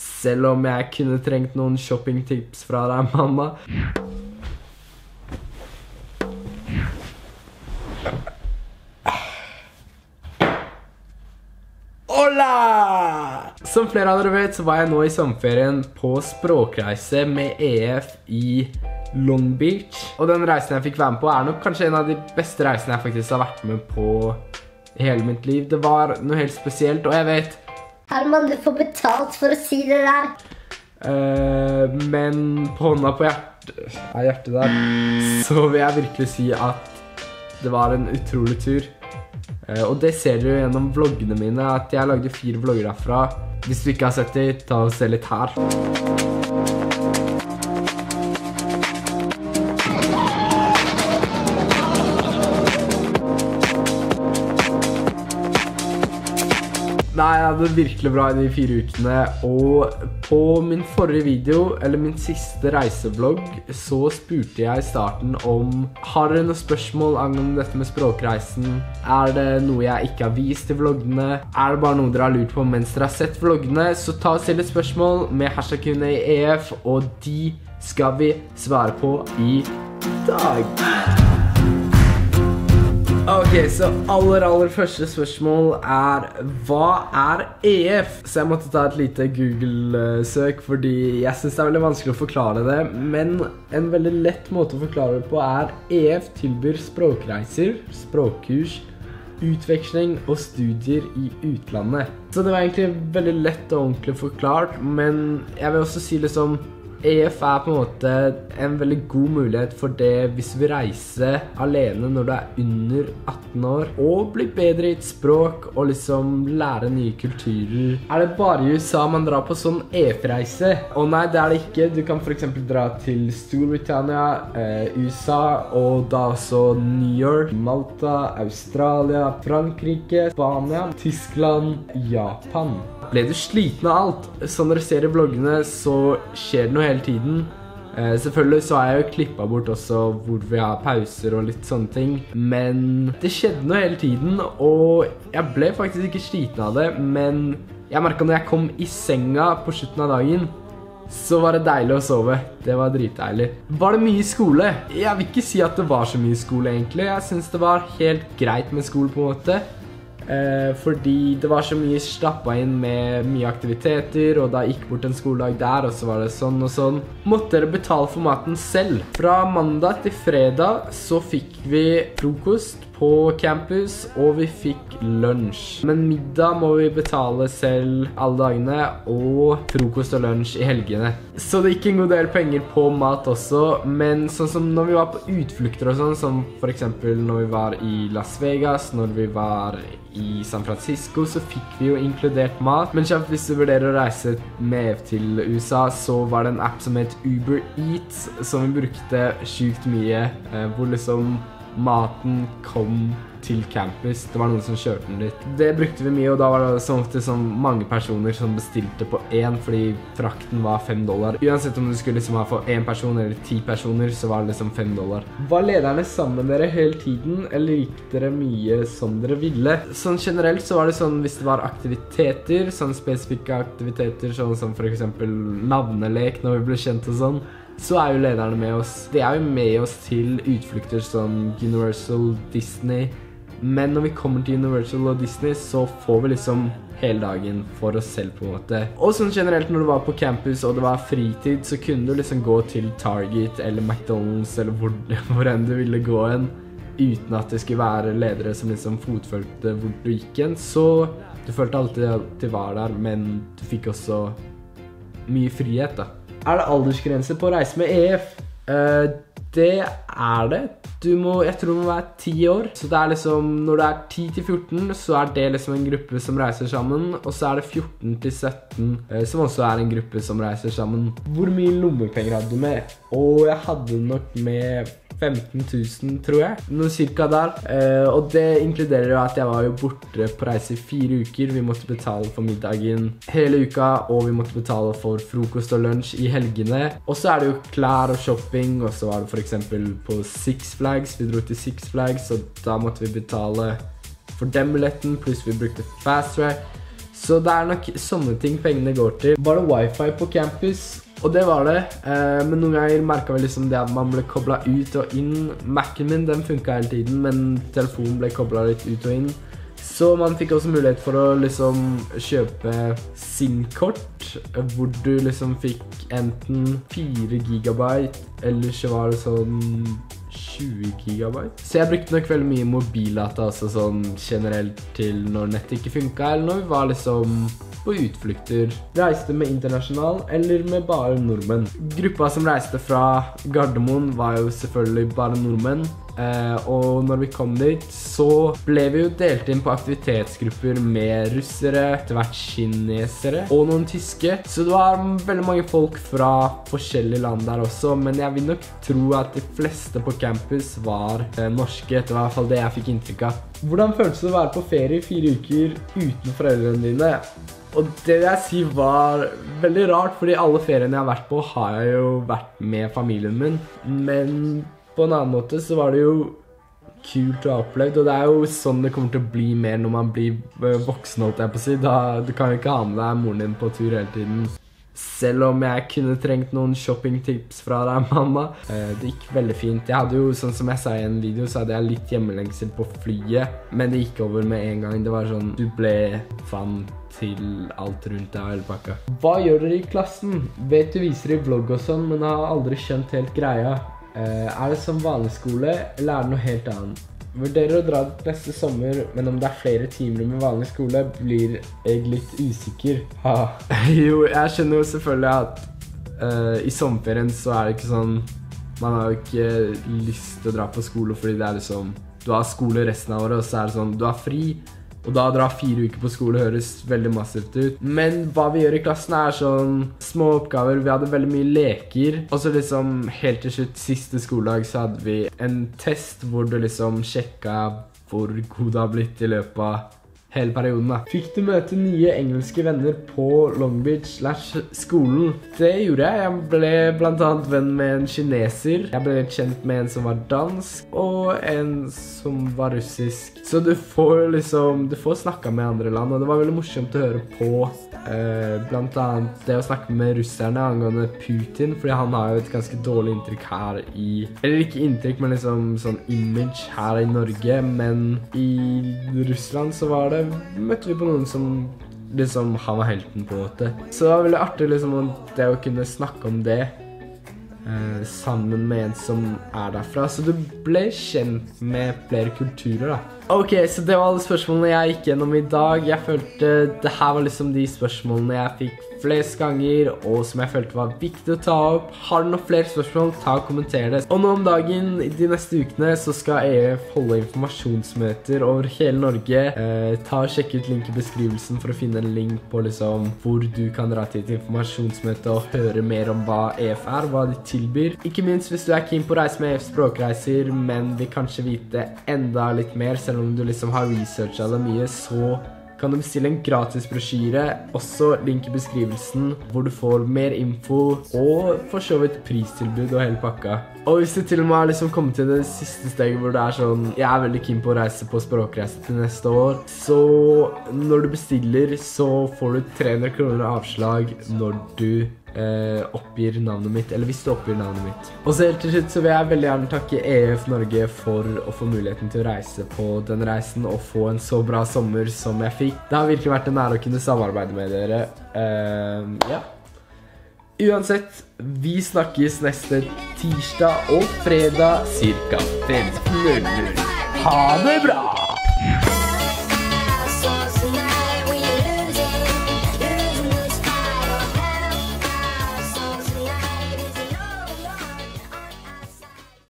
selv om jeg kunne trengt noen shoppingtips fra deg, mamma. Hola! Som flere av dere vet, så var jeg nå i sommerferien på språkreise med EF i Long Beach. Og den reisen jeg fikk være med på er nok kanskje en av de beste reisene jeg faktisk har vært med på i hele mitt liv. Det var noe helt spesielt, og jeg vet... Herman, du får betalt for å si det der. Men på hånda på hjertet der, så vil jeg virkelig si at det var en utrolig tur. Og det ser dere jo gjennom vloggene mine, at jeg lagde 4 vlogger derfra. Hvis du ikke har sett det, ta og se litt her. Nei, jeg hadde det virkelig bra i de 4 ukene, og på min forrige video, eller min siste reisevlogg, så spurte jeg i starten om har dere noen spørsmål angående dette med språkreisen? Er det noe jeg ikke har vist i vloggene? Er det bare noe dere har lurt på mens dere har sett vloggene? Så ta og still et spørsmål med #Q&A-EF, og de skal vi svare på i dag. Ok, så aller første spørsmål er hva er EF? Så jeg måtte ta et lite Google-søk, fordi jeg synes det er veldig vanskelig å forklare det, men en veldig lett måte å forklare det på er EF tilbyr språkreiser, språkkurs, utveksling og studier i utlandet. Så det var egentlig veldig lett og ordentlig forklart, men jeg vil også si liksom EF er på en måte en veldig god mulighet for det hvis du vil reise alene når du er under 18 år og bli bedre i et språk og liksom lære nye kulturer. Er det bare i USA man drar på sånn EF-reise? Og nei, det er det ikke. Du kan for eksempel dra til Storbritannia, USA og da også New York, Malta, Australia, Frankrike, Spania, Tyskland, Japan. Ble du sliten av alt? Som dere ser i vloggene så skjer det noe hele tiden. Selvfølgelig så har jeg jo klippet bort også hvor vi har pauser og litt sånne ting. Men det skjedde noe hele tiden, og jeg ble faktisk ikke sliten av det. Men jeg merket når jeg kom i senga på slutten av dagen, så var det deilig å sove. Det var dritdeilig. Var det mye skole? Jeg vil ikke si at det var så mye skole egentlig. Jeg synes det var helt greit med skole på en måte. Fordi det var så mye stappet inn med mye aktiviteter, og da gikk bort en skoledag der, og så var det sånn og sånn. Måtte dere betale for maten selv. Fra mandag til fredag så fikk vi frokost på campus, og vi fikk lunsj. Men middag må vi betale selv alle dagene, og frokost og lunsj i helgene. Så det gikk en god del penger på mat også, men sånn som når vi var på utflukter og sånn, som for eksempel når vi var i Las Vegas, når vi var i San Francisco, så fikk vi jo inkludert mat. Men kjapt, hvis du vurderer å reise med til USA, så var det en app som het Uber Eats, som vi brukte sykt mye, hvor liksom maten kom til campus. Det var noen som kjørte den dit. Det brukte vi mye, og da var det så ofte sånn mange personer som bestilte på én, fordi frakten var $5. Uansett om du skulle liksom ha for 1 person eller 10 personer, så var det liksom $5. Var lederne sammen med dere hele tiden, eller gikk dere mye som dere ville? Sånn generelt så var det sånn hvis det var aktiviteter, sånn spesifikke aktiviteter, sånn som for eksempel navnelek når vi ble kjent og sånn, så er jo lederne med oss. De er jo med oss til utflukter som Universal, Disney. Men når vi kommer til Universal og Disney, så får vi liksom hele dagen for oss selv på en måte. Og sånn generelt når du var på campus og det var fritid, så kunne du liksom gå til Target eller McDonald's eller hvor enn du ville gå en, uten at det skulle være ledere som liksom fotfølgte hvor du gikk en. Så du følte alltid at du var der, men du fikk også mye frihet da. Er det aldersgrense på å reise med EF? Det er det. Jeg tror du må være 10 år. Så det er liksom, når du er 10 til 14, så er det liksom en gruppe som reiser sammen. Og så er det 14 til 17, som også er en gruppe som reiser sammen. Hvor mye lommepenger hadde du med? Og jeg hadde nok med 15 000, tror jeg. Noe cirka der. Og det inkluderer jo at jeg var jo borte på reise i 4 uker. Vi måtte betale for middagen hele uka, og vi måtte betale for frokost og lunsj i helgene. Og så er det jo klær og shopping, og så var det for eksempel på Six Flags. Vi dro til Six Flags, og da måtte vi betale for den billetten, pluss vi brukte Fast Track. Så det nok sånne ting pengene går til. Var det wifi på campus? Og det var det, men noen ganger merket vi liksom det at man ble koblet ut og inn. Mac'en min, den funket hele tiden, men telefonen ble koblet litt ut og inn. Så man fikk også mulighet for å liksom kjøpe SIM-kort, hvor du liksom fikk enten 4 gigabyte, eller så var det sånn 20 gigabyte. Så jeg brukte nok veldig mye mobildata også sånn generelt til når nettet ikke funket, eller når vi var liksom på utflukter. Reiste med internasjonal, eller med bare nordmenn. Gruppa som reiste fra Gardermoen var jo selvfølgelig bare nordmenn. Og når vi kom dit, så ble vi jo delt inn på aktivitetsgrupper med russere, etter hvert kinesere og noen tyske. Så det var veldig mange folk fra forskjellige land der også, men jeg vil nok tro at de fleste på campus var norske, etter hvert fall det jeg fikk inntrykk av. Hvordan føltes det å være på ferie i 4 uker uten foreldrene dine? Og det vil jeg si var veldig rart, fordi alle feriene jeg har vært på har jeg jo vært med familien min. Men på en annen måte så var det jo kult å ha opplevd, og det er jo sånn det kommer til å bli mer når man blir voksen, holdt jeg på å si. Du kan jo ikke ha med deg moren din på tur hele tiden. Selv om jeg kunne trengt noen shoppingtips fra deg, mamma. Det gikk veldig fint. Jeg hadde jo, sånn som jeg sa i en video, så hadde jeg litt hjemmelengsel på flyet. Men det gikk over med en gang. Det var sånn, du ble vant til alt rundt deg og hele pakka. Hva gjør dere i klassen? Vet du viser i vlogg og sånn, men jeg har aldri skjønt helt greia. Er det som vanlig skole, eller er det noe helt annet? Vurderer å dra dit neste sommer, men om det er flere timer med vanlig skole, blir jeg litt usikker. Jo, jeg skjønner jo selvfølgelig at i sommerferien så er det ikke sånn, man har jo ikke lyst til å dra på skole fordi det er liksom, du har skole resten av året, og så er det sånn, du har fri, og da dra 4 uker på skole høres veldig massivt ut. Men hva vi gjør i klassen er sånn små oppgaver. Vi hadde veldig mye leker. Og så liksom helt til slutt, siste skoledag, så hadde vi en test hvor du liksom sjekket hvor god du har blitt i løpet av hele perioden da. Fikk du møte nye engelske venner på Long Beach/skolen? Det gjorde jeg. Jeg ble blant annet venn med en kineser. Jeg ble kjent med en som var dansk, og en som var russisk. Så du får snakket med andre land, og det var veldig morsomt å høre på. Blant annet det å snakke med russerne angående Putin, fordi han har jo et ganske dårlig inntrykk her eller ikke inntrykk, men liksom sånn image her i Norge, men i Russland så møtte vi på noen som liksom, han var helten på en måte. Så det var veldig artig liksom det å kunne snakke om det sammen med en som er derfra, så du ble kjent med flere kulturer da. Ok, så det var alle spørsmålene jeg gikk gjennom i dag. Jeg følte det her var liksom de spørsmålene jeg fikk flest ganger, og som jeg følte var viktig å ta opp. Har du noen flere spørsmål, ta og kommenter det. Og nå om dagen, de neste ukene, så skal EF holde informasjonsmøter over hele Norge. Ta og sjekk ut link i beskrivelsen for å finne en link på liksom hvor du kan dra til et informasjonsmøte og høre mer om hva EF er, hva de tilbyr. Ikke minst hvis du er keen på å reise med EF språkreiser, men vil kanskje vite enda litt mer, selv om du liksom har researchet det mye, så kan du bestille en gratis brosjyre, også link i beskrivelsen, hvor du får mer info, og for så vidt pristilbud og hele pakka. Og hvis du til og med har liksom kommet til det siste steget hvor det er sånn, jeg er veldig keen på å reise på språkreise til neste år, så når du bestiller, så får du 300 kroner avslag når du oppgir navnet mitt, eller hvis du oppgir navnet mitt. Og så helt til slutt så vil jeg veldig gjerne takke EF Norge for å få muligheten til å reise på denne reisen og få en så bra sommer som jeg fikk. Det har virkelig vært en ære å kunne samarbeide med dere. Ja. Uansett, vi snakkes neste tirsdag og fredag cirka 15:00. Ha det bra!